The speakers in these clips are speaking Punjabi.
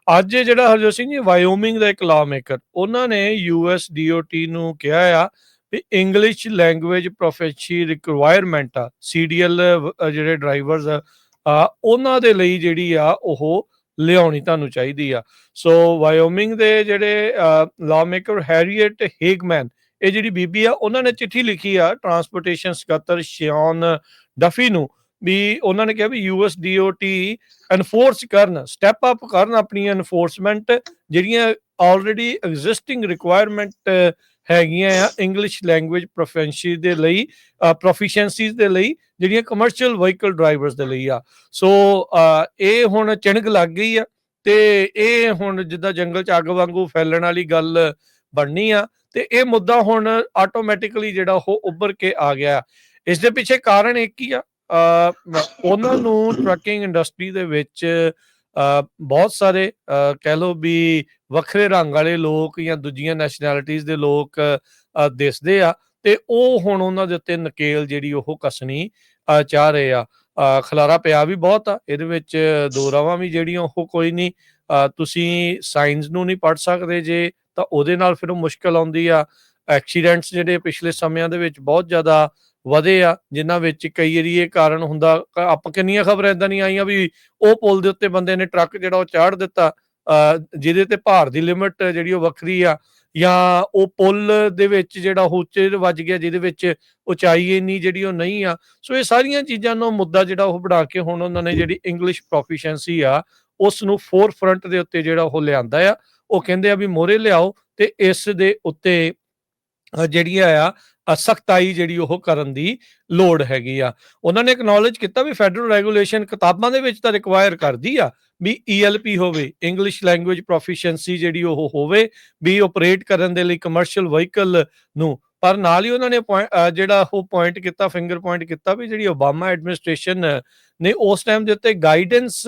ਅੱਜ ਜਿਹੜਾ ਹਰਜੋਤ ਸਿੰਘ ਜੀ ਵਾਇਓਮਿੰਗ ਦਾ ਇੱਕ ਲਾਅ ਮੇਕਰ, ਉਹਨਾਂ ਨੇ USDOT ਨੂੰ ਕਿਹਾ ਆ ਵੀ ਇੰਗਲਿਸ਼ ਲੈਂਗੁਏਜ ਪ੍ਰੋਫੈਸ਼ੀ ਰਿਕੁਆਇਰਮੈਂਟ ਆ CDL ਜਿਹੜੇ ਡਰਾਈਵਰਸ ਆ ਉਹਨਾਂ ਦੇ ਲਈ ਜਿਹੜੀ ਆ ਉਹ ਲਿਆਉਣੀ ਤੁਹਾਨੂੰ ਚਾਹੀਦੀ ਆ। ਸੋ ਵਾਇਓਮਿੰਗ ਦੇ ਜਿਹੜੇ ਲਾਅ ਮੇਕਰ ਹੈਰੀਅਟ ਹੇਗਮੈਨ, ਇਹ ਜਿਹੜੀ ਬੀਬੀ ਆ, ਉਹਨਾਂ ਨੇ ਚਿੱਠੀ ਲਿਖੀ ਆ ਟਰਾਂਸਪੋਰਟੇਸ਼ਨ ਸਕੱਤਰ ਸ਼ਿਓਨ ਡਫੀ ਨੂੰ, ਵੀ ਉਹਨਾਂ ਨੇ ਕਿਹਾ ਵੀ USDOT ਐਨਫੋਰਸ ਕਰਨ, ਸਟੈਪ ਅਪ ਕਰਨ ਆਪਣੀ ਐਨਫੋਰਸਮੈਂਟ ਜਿਹੜੀਆਂ ਆਲਰੇਡੀ ਐਗਜ਼ਿਸਟਿੰਗ ਰਿਕੁਆਇਰਮੈਂਟ ਹੈਗੀਆਂ ਆ ਇੰਗਲਿਸ਼ ਲੈਂਗੁਏਜ ਪ੍ਰੋਫੀਸ਼ੀਐਂਸੀਜ਼ ਦੇ ਲਈ, ਜਿਹੜੀਆਂ ਕਮਰਸ਼ੀਅਲ ਵਹੀਕਲ ਡਰਾਈਵਰਸ ਦੇ ਲਈ ਆ। ਸੋ ਇਹ ਹੁਣ ਚਿਣਗ ਲੱਗ ਗਈ ਆ ਤੇ ਇਹ ਹੁਣ ਜਿੱਦਾਂ ਜੰਗਲ 'ਚ ਅੱਗ ਵਾਂਗੂ ਫੈਲਣ ਵਾਲੀ ਗੱਲ ਬਣਨੀ ਆ, ਤੇ ਇਹ ਮੁੱਦਾ ਹੁਣ ਆਟੋਮੈਟਿਕਲੀ ਜਿਹੜਾ ਉਹ ਉੱਭਰ ਕੇ ਆ ਗਿਆ। ਇਸ ਦੇ ਪਿੱਛੇ ਕਾਰਨ ਇੱਕ ਹੀ ਆ, ਉਹਨਾਂ ਨੂੰ ਟਰੱਕਿੰਗ ਇੰਡਸਟਰੀ ਦੇ ਵਿੱਚ ਬਹੁਤ ਸਾਰੇ ਕਹਿ ਲਓ ਵੀ ਵੱਖਰੇ ਰੰਗ ਵਾਲੇ ਲੋਕ ਜਾਂ ਦੂਜੀਆਂ ਨੈਸ਼ਨੈਲਿਟੀਜ਼ ਦੇ ਲੋਕ ਦਿਸਦੇ ਆ, ਤੇ ਉਹ ਹੁਣ ਉਹਨਾਂ ਦੇ ਉੱਤੇ ਨਕੇਲ ਜਿਹੜੀ ਉਹ ਕੱਸਣੀ ਚਾਹ ਰਹੇ ਆ। ਖਲਾਰਾ ਪਿਆ ਵੀ ਬਹੁਤ ਆ ਇਹਦੇ ਵਿੱਚ, ਦੋ ਰਾਵਾਂ ਵੀ ਜਿਹੜੀਆਂ ਉਹ ਕੋਈ ਨਹੀਂ, ਤੁਸੀਂ ਸਾਇੰਸ ਨੂੰ ਨਹੀਂ ਪੜ੍ਹ ਸਕਦੇ ਜੇ ਤਾਂ ਉਹਦੇ ਨਾਲ ਫਿਰ ਉਹ ਮੁਸ਼ਕਲ ਆਉਂਦੀ ਆ। ਐਕਸੀਡੈਂਟਸ ਜਿਹੜੇ ਪਿਛਲੇ ਸਮਿਆਂ ਦੇ ਵਿੱਚ ਬਹੁਤ ਜ਼ਿਆਦਾ ਵਧੇ ਆ, ਜਿਨ੍ਹਾਂ ਵਿੱਚ ਕਈ ਵਾਰੀ ਇਹ ਕਾਰਨ ਹੁੰਦਾ, ਆਪਾਂ ਕਿੰਨੀਆਂ ਖਬਰਾਂ ਏਦਾਂ ਦੀਆਂ ਆਈਆਂ ਵੀ ਉਹ ਪੁਲ ਦੇ ਉੱਤੇ ਬੰਦੇ ਨੇ ਟਰੱਕ ਜਿਹੜਾ ਉਹ ਚਾੜ ਦਿੱਤਾ, ਜਿਹਦੇ ਤੇ ਭਾਰ ਦੀ ਲਿਮਟ ਜਿਹੜੀ ਉਹ ਵੱਖਰੀ ਆ, ਜਾਂ ਉਹ ਪੁਲ ਦੇ ਵਿੱਚ ਜਿਹੜਾ ਉੱਚੇ ਵੱਜ ਗਿਆ ਜਿਹਦੇ ਵਿੱਚ ਉਚਾਈ ਇੰਨੀ ਜਿਹੜੀ ਉਹ ਨਹੀਂ ਆ। ਸੋ ਇਹ ਸਾਰੀਆਂ ਚੀਜ਼ਾਂ ਨੂੰ ਮੁੱਦਾ ਜਿਹੜਾ ਉਹ ਬਣਾ ਕੇ ਹੁਣ ਉਹਨਾਂ ਨੇ ਜਿਹੜੀ ਇੰਗਲਿਸ਼ ਪ੍ਰੋਫੀਸ਼ੈਂਸੀ ਆ ਉਸ ਨੂੰ ਫੋਰ ਫਰੰਟ ਦੇ ਉੱਤੇ ਜਿਹੜਾ ਉਹ ਲਿਆਂਦਾ ਆ। ਉਹ ਕਹਿੰਦੇ ਆ ਵੀ ਮੋਹਰੇ ਲਿਆਓ ਤੇ ਇਸ ਦੇ ਉੱਤੇ ਜਿਹੜੀਆਂ ਆ ਸਖਤਾਈ ਜਿਹੜੀ ਉਹ ਕਰਨ ਦੀ ਲੋੜ ਹੈਗੀ ਆ। ਉਹਨਾਂ ਨੇ ਐਕਨੋਲੇਜ ਕੀਤਾ ਵੀ ਫੈਡਰਲ ਰੈਗੂਲੇਸ਼ਨ ਕਿਤਾਬਾਂ ਦੇ ਵਿੱਚ ਤਾਂ ਰਿਕਵਾਇਰ ਕਰਦੀ ਆ ਵੀ ELP ਹੋਵੇ, ਇੰਗਲਿਸ਼ ਲੈਂਗੁਏਜ ਪ੍ਰੋਫੀਸ਼ੀਐਂਸੀ ਜਿਹੜੀ ਉਹ ਹੋਵੇ ਵੀ ਆਪਰੇਟ ਕਰਨ ਦੇ ਲਈ ਕਮਰਸ਼ੀਅਲ ਵਹੀਕਲ ਨੂੰ, ਪਰ ਨਾਲ ਹੀ ਉਹਨਾਂ ਨੇ ਜਿਹੜਾ ਉਹ ਪੁਆਇੰਟ ਕੀਤਾ, ਫਿੰਗਰ ਪੁਆਇੰਟ ਕੀਤਾ ਵੀ ਜਿਹੜੀ ਓਬਾਮਾ ਐਡਮਿਨਿਸਟ੍ਰੇਸ਼ਨ ਨੇ ਉਸ ਟਾਈਮ ਦੇ ਉੱਤੇ ਗਾਈਡੈਂਸ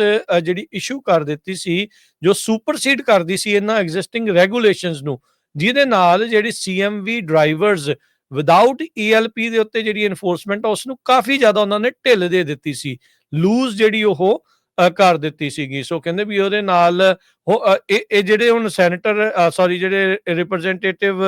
ਜਿਹੜੀ ਇਸ਼ੂ ਕਰ ਦਿੱਤੀ ਸੀ, ਜੋ ਸੁਪਰਸੀਡ ਕਰਦੀ ਸੀ ਇਹਨਾਂ ਐਗਜ਼ਿਸਟਿੰਗ ਰੈਗੂਲੇਸ਼ਨਸ ਨੂੰ, ਜਿਹਦੇ ਨਾਲ ਜਿਹੜੀ CMV ਡਰਾਈਵਰਸ ਵਿਦਾਊਟ ELP ਦੇ ਉੱਤੇ ਜਿਹੜੀ ਐਨਫੋਰਸਮੈਂਟ ਆ ਉਸ ਨੂੰ ਕਾਫੀ ਜ਼ਿਆਦਾ ਉਹਨਾਂ ਨੇ ਢਿੱਲ ਦੇ ਦਿੱਤੀ ਸੀ, ਲੂਜ਼ ਜਿਹੜੀ ਉਹ ਕਰ ਦਿੱਤੀ ਸੀਗੀ। ਸੋ ਕਹਿੰਦੇ ਵੀ ਉਹਦੇ ਨਾਲ ਇਹ ਜਿਹੜੇ ਹੁਣ ਜਿਹੜੇ ਰਿਪਰੈਜ਼ੈਂਟੇਟਿਵ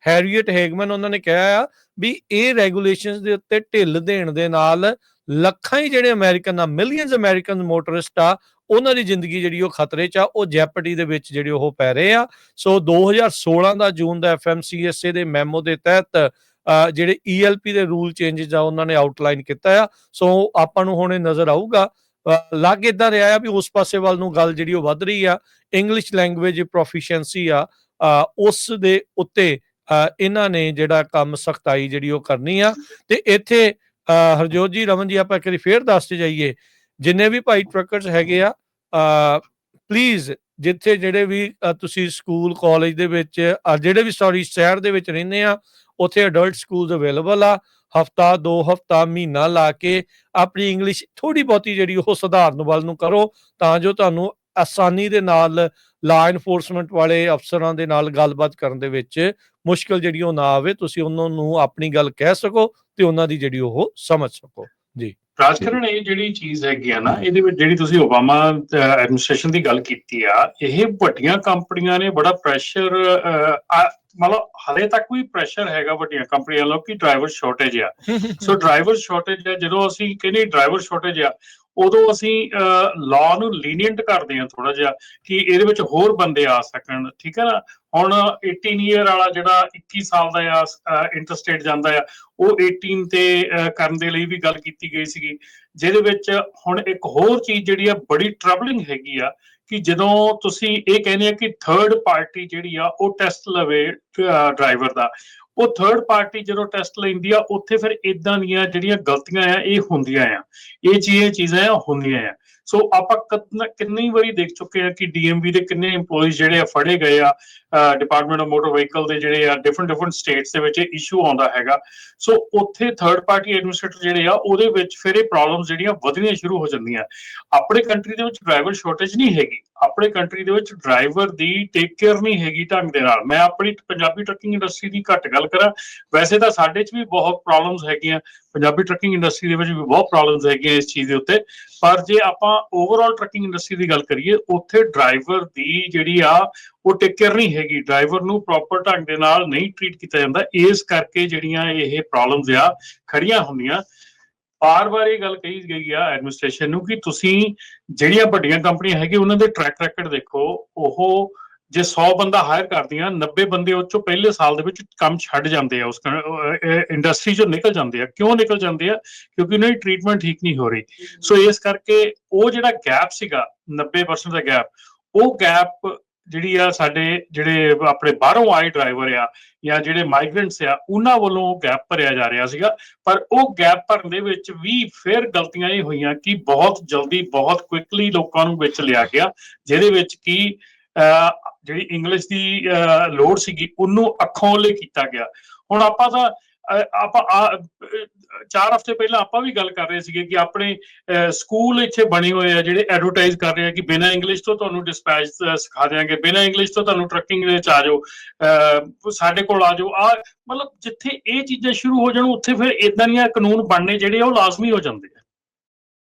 ਹੈਰੀਅਟ ਹੇਗਮਨ, ਉਹਨਾਂ ਨੇ ਕਿਹਾ ਆ ਵੀ ਇਹ ਰੈਗੂਲੇਸ਼ਨਸ ਦੇ ਉੱਤੇ ਢਿੱਲ ਦੇਣ ਦੇ ਨਾਲ ਲੱਖਾਂ ਹੀ ਜਿਹੜੇ ਅਮਰੀਕਨ ਆ, ਮਿਲੀਅਨਸ ਅਮਰੀਕਨ ਮੋਟਰਿਸਟ ਆ, ਉਹਨਾਂ ਦੀ ਜ਼ਿੰਦਗੀ ਜਿਹੜੀ ਉਹ ਖਤਰੇ 'ਚ ਆ, ਉਹ ਜੈਪਟੀ ਦੇ ਵਿੱਚ ਜਿਹੜੇ ਉਹ ਪੈ ਰਹੇ ਆ। ਸੋ 2016 ਦਾ ਜੂਨ ਦਾ FMCSA ਦੇ ਮੈਮੋ ਦੇ ਤਹਿਤ ਜਿਹੜੇ ELP ਦੇ ਰੂਲ ਚੇਂਜਸ ਆ ਉਹਨਾਂ ਨੇ ਆਊਟਲਾਈਨ ਕੀਤਾ ਆ। ਸੋ ਆਪਾਂ ਨੂੰ ਹੁਣ ਇਹ ਨਜ਼ਰ ਆਊਗਾ, ਲੱਗ ਇਦਾਂ ਰਿਹਾ ਆ ਵੀ ਉਸ ਪਾਸੇ ਵੱਲ ਨੂੰ ਗੱਲ ਜਿਹੜੀ ਉਹ ਵੱਧ ਰਹੀ ਆ। ਇੰਗਲਿਸ਼ ਲੈਂਗੁਏਜ ਪ੍ਰੋਫੀਸ਼ੀਐਂਸੀ ਆ ਉਸ ਦੇ ਉੱਤੇ ਇਹਨਾਂ ਨੇ ਜਿਹੜਾ ਕੰਮ ਸਖਤਾਈ ਜਿਹੜੀ ਉਹ ਕਰਨੀ ਆ। ਤੇ ਇੱਥੇ ਹਰਜੋਤ ਜੀ, ਰਮਨ ਜੀ, ਆਪਾਂ ਇੱਕ ਵਾਰੀ ਫੇਰ ਦੱਸਦੇ ਜਾਈਏ, ਜਿੰਨੇ ਵੀ ਭਾਈ ਟਰੱਕਰਸ ਹੈਗੇ ਆ, ਪਲੀਜ਼ ਜਿੱਥੇ ਜਿਹੜੇ ਵੀ ਤੁਸੀਂ ਸਕੂਲ ਕਾਲਜ ਦੇ ਵਿੱਚ ਜਿਹੜੇ ਵੀ ਸ਼ਹਿਰ ਦੇ ਵਿੱਚ ਰਹਿੰਦੇ ਆ, ਉੱਥੇ ਅਡਲਟ ਸਕੂਲਸ ਅਵੇਲੇਬਲ ਆ। ਹਫਤਾ 2 ਹਫਤਾ ਮਹੀਨਾ ਲਾ ਕੇ ਆਪਣੀ ਇੰਗਲਿਸ਼ ਥੋੜੀ ਬਹੁਤੀ ਜਿਹੜੀ ਉਹ ਸੁਧਾਰਨ ਵੱਲ ਨੂੰ ਕਰੋ, ਤਾਂ ਜੋ ਤੁਹਾਨੂੰ ਆਸਾਨੀ ਦੇ ਨਾਲ ਲਾ ਐਨਫੋਰਸਮੈਂਟ ਵਾਲੇ ਅਫਸਰਾਂ ਦੇ ਨਾਲ ਗੱਲਬਾਤ ਕਰਨ ਦੇ ਵਿੱਚ ਮੁਸ਼ਕਲ ਜਿਹੜੀ ਉਹ ਨਾ ਆਵੇ, ਤੁਸੀਂ ਉਹਨਾਂ ਨੂੰ ਆਪਣੀ ਗੱਲ ਕਹਿ ਸਕੋ ਤੇ ਉਹਨਾਂ ਦੀ ਜਿਹੜੀ ਉਹ ਸਮਝ ਸਕੋ। ਜੀ ਰਾਜਕਰਨ, ਇਹ ਜਿਹੜੀ ਚੀਜ਼ ਹੈਗੀ ਆ ਨਾ, ਇਹਦੇ ਵਿੱਚ ਜਿਹੜੀ ਤੁਸੀਂ ਓਬਾਮਾ ਐਡਮਿਨਿਸਟ੍ਰੇਸ਼ਨ ਦੀ ਗੱਲ ਕੀਤੀ ਆ, ਇਹ ਵੱਡੀਆਂ ਕੰਪਨੀਆਂ ਨੇ ਬੜਾ ਪ੍ਰੈਸ਼ਰ, ਮਤਲਬ ਹਲੇ ਤੱਕ ਵੀ ਪ੍ਰੈਸ਼ਰ ਹੈਗਾ ਵੱਡੀਆਂ ਕੰਪਨੀਆਂ ਵੱਲੋਂ ਕਿ ਡਰਾਈਵਰ ਸ਼ਾਰਟੇਜ ਆ। ਸੋ ਡਰਾਈਵਰ ਸ਼ਾਰਟੇਜ ਆ, ਜਦੋਂ ਅਸੀਂ ਕਹਿੰਦੇ ਡਰਾਈਵਰ ਸ਼ਾਰਟੇਜ ਆ, ਉਦੋਂ ਅਸੀਂ ਲਾਅ ਨੂੰ ਲੀਨੀਅੰਟ ਕਰਦੇ ਹਾਂ ਥੋੜਾ ਜਿਹਾ ਕਿ ਇਹਦੇ ਵਿੱਚ ਹੋਰ ਬੰਦੇ ਆ ਸਕਣ, ਠੀਕ ਹੈ ਨਾ। ਹੁਣ 18 ਈਅਰ ਵਾਲਾ ਜਿਹੜਾ 21 ਸਾਲ ਦਾ ਆ ਇੰਟਰਸਟੇਟ ਜਾਂਦਾ ਆ, ਉਹ 18 ਤੇ ਕਰਨ ਦੇ ਲਈ ਵੀ ਗੱਲ ਕੀਤੀ ਗਈ ਸੀਗੀ। ਜਿਹਦੇ ਵਿੱਚ ਹੁਣ ਇੱਕ ਹੋਰ ਚੀਜ਼ ਜਿਹੜੀ ਆ ਬੜੀ ਟਰਬਲਿੰਗ ਹੈਗੀ ਆ ਕਿ ਜਦੋਂ ਤੁਸੀਂ ਇਹ ਕਹਿੰਦੇ ਆ ਕਿ ਥਰਡ ਪਾਰਟੀ ਜਿਹੜੀ ਆ ਉਹ ਟੈਸਟ ਲਵੇ ਡਰਾਈਵਰ ਦਾ, ਉਹ ਥਰਡ ਪਾਰਟੀ ਜਦੋਂ ਟੈਸਟ ਲੈਂਦੀ ਆ, ਉੱਥੇ ਫਿਰ ਇਦਾਂ ਦੀਆਂ ਜਿਹੜੀਆਂ ਗਲਤੀਆਂ ਆ ਇਹ ਹੁੰਦੀਆਂ ਆ, ਇਹ ਚੀਜ਼ਾਂ ਆ ਹੁੰਦੀਆਂ ਆ। ਸੋ ਆਪਾਂ ਕਿੰਨੀ ਵਾਰੀ ਦੇਖ ਚੁੱਕੇ ਆ ਕਿ DMV ਦੇ ਕਿੰਨੇ EMPLOYEES ਜਿਹੜੇ ਆ ਫੜੇ ਗਏ ਆ, ਡਿਪਾਰਟਮੈਂਟ ਆਫ ਮੋਟਰ ਵਹੀਕਲ ਦੇ ਜਿਹੜੇ ਆ ਡਿਫਰੈਂਟ ਸਟੇਟਸ ਦੇ ਵਿੱਚ ਇਸ਼ੂ ਆਉਂਦਾ ਹੈਗਾ। ਸੋ ਉੱਥੇ ਥਰਡ ਪਾਰਟੀ ਐਡਮਿਨਿਸਟ੍ਰੇਟਰ ਜਿਹੜੇ ਆ ਉਹਦੇ ਵਿੱਚ ਫਿਰ ਇਹ ਪ੍ਰੋਬਲਮਸ ਜਿਹੜੀਆਂ ਵਧਣੀਆਂ ਸ਼ੁਰੂ ਹੋ ਜਾਂਦੀਆਂ। ਆਪਣੇ ਕੰਟਰੀ ਦੇ ਵਿੱਚ ਡਰਾਈਵਰ ਸ਼ਾਰਟੇਜ ਨਹੀਂ ਹੈਗੀ, ਆਪਣੇ ਕੰਟਰੀ ਦੇ ਵਿੱਚ ਡਰਾਈਵਰ ਦੀ ਟੇਕ ਕੇਅਰ ਨਹੀਂ ਹੈਗੀ ਢੰਗ ਦੇ ਨਾਲ। ਮੈਂ ਆਪਣੀ ਪੰਜਾਬੀ ਟਰੱਕਿੰਗ ਇੰਡਸਟਰੀ ਦੀ ਘੱਟ ਗੱਲ ਕਰਾਂ, ਵੈਸੇ ਤਾਂ ਸਾਡੇ 'ਚ ਵੀ ਬਹੁਤ ਪ੍ਰੋਬਲਮਸ ਹੈਗੀਆਂ, ਪੰਜਾਬੀ ਟਰੱਕਿੰਗ ਇੰਡਸਟਰੀ ਦੇ ਵਿੱਚ ਵੀ ਬਹੁਤ ਪ੍ਰੋਬਲਮਸ ਹੈਗੀਆਂ ਇਸ ਚੀਜ਼ ਦੇ ਉੱਤੇ। ਪਰ ਜੇ ਆਪਾਂ ਓਵਰਆਲ ਟਰੱਕਿੰਗ ਇੰਡਸਟਰੀ ਦੀ ਗੱਲ ਕਰੀਏ, ਉੱਥੇ ਡਰਾਈਵਰ ਦੀ ਜਿਹੜੀ ਆ ਉਹ ਟੇਕ ਕੇਅਰ ਨਹੀਂ ਹੈਗੀ, ਡਰਾਈਵਰ ਨੂੰ ਪ੍ਰੋਪਰ ਢੰਗ ਦੇ ਨਾਲ ਨਹੀਂ ਟਰੀਟ ਕੀਤਾ ਜਾਂਦਾ। ਇਸ ਕਰਕੇ ਜਿਹੜੀਆਂ ਇਹ ਪ੍ਰੋਬਲਮਸ ਆ ਖੜੀਆਂ ਹੁੰਦੀਆਂ। ਬਾਰ-ਬਾਰ ਇਹ ਗੱਲ ਕਹੀ ਗਈ ਆ ਐਡਮਿਨਿਸਟ੍ਰੇਸ਼ਨ ਨੂੰ ਕਿ ਤੁਸੀਂ ਜਿਹੜੀਆਂ ਵੱਡੀਆਂ ਕੰਪਨੀਆਂ ਹੈਗੀਆਂ ਉਹਨਾਂ ਦੇ ਟਰੈਕ ਰੈਕਡ ਦੇਖੋ। ਉਹ ਜੇ 100 ਬੰਦਾ ਹਾਇਰ ਕਰਦੀਆਂ, 90 ਬੰਦੇ ਉਹ ਚੋਂ ਪਹਿਲੇ ਸਾਲ ਦੇ ਵਿੱਚ ਕੰਮ ਛੱਡ ਜਾਂਦੇ ਆ, ਉਸ ਇੰਡਸਟਰੀ ਚੋਂ ਨਿਕਲ ਜਾਂਦੇ ਆ। ਕਿਉਂ ਨਿਕਲ ਜਾਂਦੇ ਆ? ਕਿਉਂਕਿ ਉਹਨਾਂ ਦੀ ਟਰੀਟਮੈਂਟ ਠੀਕ ਨਹੀਂ ਹੋ ਰਹੀ। ਸੋ ਇਸ ਕਰਕੇ ਉਹ ਜਿਹੜਾ ਗੈਪ ਸੀਗਾ 90% ਦਾ ਗੈਪ, ਉਹ ਗੈਪ ਜਿਹੜੀ ਆ ਸਾਡੇ ਜਿਹੜੇ ਆਪਣੇ ਬਾਹਰੋਂ ਆਏ ਡਰਾਈਵਰ ਆ ਜਾਂ ਜਿਹੜੇ ਮਾਈਗ੍ਰੈਂਟਸ ਆ, ਉਹਨਾਂ ਵੱਲੋਂ ਗੈਪ ਭਰਿਆ ਜਾ ਰਿਹਾ ਸੀਗਾ। ਪਰ ਉਹ ਗੈਪ ਭਰਨ ਦੇ ਵਿੱਚ ਵੀ ਫਿਰ ਗਲਤੀਆਂ ਇਹ ਹੋਈਆਂ ਕਿ ਬਹੁਤ ਜਲਦੀ, ਬਹੁਤ ਕੁਇਕਲੀ ਲੋਕਾਂ ਨੂੰ ਵਿੱਚ ਲਿਆ ਗਿਆ, ਜਿਹਦੇ ਵਿੱਚ ਕਿ ਜਿਹੜੀ ਇੰਗਲਿਸ਼ ਦੀ ਲੋੜ ਸੀਗੀ ਉਹਨੂੰ ਅੱਖੋਂ ਉਹਲੇ ਕੀਤਾ ਗਿਆ। ਹੁਣ ਆਪਾਂ ਤਾਂ ਆਪਾਂ 4 ਹਫ਼ਤੇ ਪਹਿਲਾਂ ਆਪਾਂ ਵੀ ਗੱਲ ਕਰ ਰਹੇ ਸੀਗੇ ਕਿ ਆਪਣੇ ਸਕੂਲ ਇੱਥੇ ਬਣੇ ਹੋਏ ਆ ਜਿਹੜੇ ਐਡਵਰਟਾਈਜ਼ ਕਰ ਰਹੇ ਆ ਕਿ ਬਿਨਾਂ ਇੰਗਲਿਸ਼ ਤੋਂ ਤੁਹਾਨੂੰ ਡਿਸਪੈਚ ਸਿਖਾ ਦਿਆਂਗੇ, ਬਿਨਾਂ ਇੰਗਲਿਸ਼ ਤੋਂ ਤੁਹਾਨੂੰ ਟਰੱਕਿੰਗ ਦੇ ਵਿੱਚ ਆ ਜਾਓ, ਸਾਡੇ ਕੋਲ ਆ ਜਾਓ। ਮਤਲਬ ਜਿੱਥੇ ਇਹ ਚੀਜ਼ਾਂ ਸ਼ੁਰੂ ਹੋ ਜਾਣ, ਉੱਥੇ ਫਿਰ ਇਦਾਂ ਦੀਆਂ ਕਾਨੂੰਨ ਬਣਨੇ ਜਿਹੜੇ ਉਹ ਲਾਜ਼ਮੀ ਹੋ ਜਾਂਦੇ।